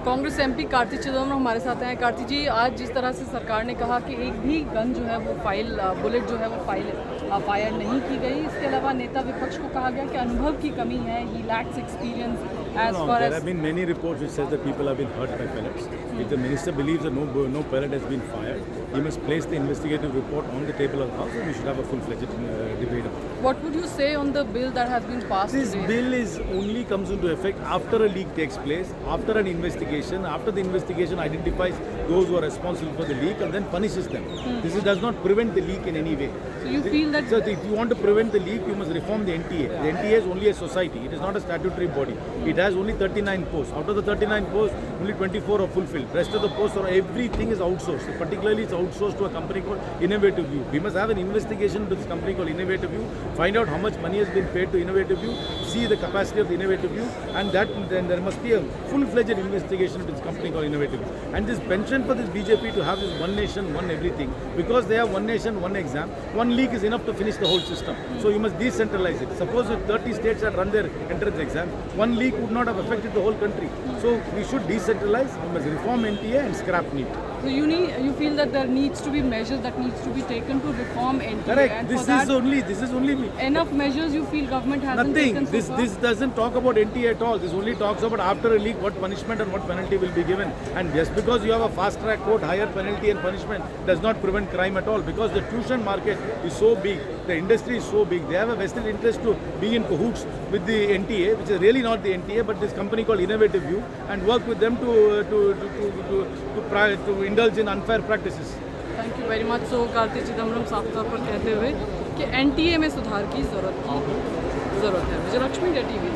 Congress MP Karti Chidambaram हमारे साथ हैं। कार्ति जी, आज जिस तरह से सरकार ने कहा कि एक भी गन जो है वो बुलेट जो है वो फायर नहीं की गई, इसके अलावा नेता विपक्ष को कहा गया कि अनुभव की कमी है, he lacks experience as far There as. have been many reports which says that people have been hurt by pellets. If the minister believes that no pellet has been fired, he must place the investigative report on the table of the House and we should have a full-fledged debate about it. What would you say on the bill that has been passed This today? bill only comes into effect after a leak takes place, after an investigation, after the investigation identifies those who are responsible for the leak and then punishes them. This does not prevent the leak in any way. So you feel that So if you want to prevent the leak, you must reform the NTA. The NTA is only a society. It is not a statutory body. It has only 39 posts. Out of the 39 posts, only 24 are fulfilled. Rest of the posts are everything is outsourced. Particularly, it's outsourced to a company called Innovative View. We must have an investigation into this company called Innovative View. Find out how much money has been paid to Innovative View. See the capacity of the Innovative View, and then there must be a full-fledged investigation into this company called Innovative View. And this penchant for this BJP to have this one nation, one everything, because they have one nation, one exam. One leak is enough to finish the whole system. So you must decentralize it. Suppose if 30 states had run their entrance exam, one leak would not have affected the whole country. So we should decentralize. We must reform NTA and scrap NEET. so you feel that there needs to be measures that needs to be taken to reform NTA, Correct. and This for that is only enough measures you feel government hasn't nothing. taken so This far? this doesn't talk about NTA at all. This only talks about after a leak what punishment and what penalty will be given. And just because you have a fast track court, higher penalty and punishment does not prevent crime at all. Because the tuition market is so big, the industry is so big. They have a vested interest to be in cahoots with the NTA, which is really not the NTA, but this company called Innovative View, and work with them to indulge in unfair practices. Thank you very much. So Karti Chidambaram साफ तौर पर कहते हुए कि NTA में सुधार की ज़रूरत है। विजयलक्ष्मी, टीवी।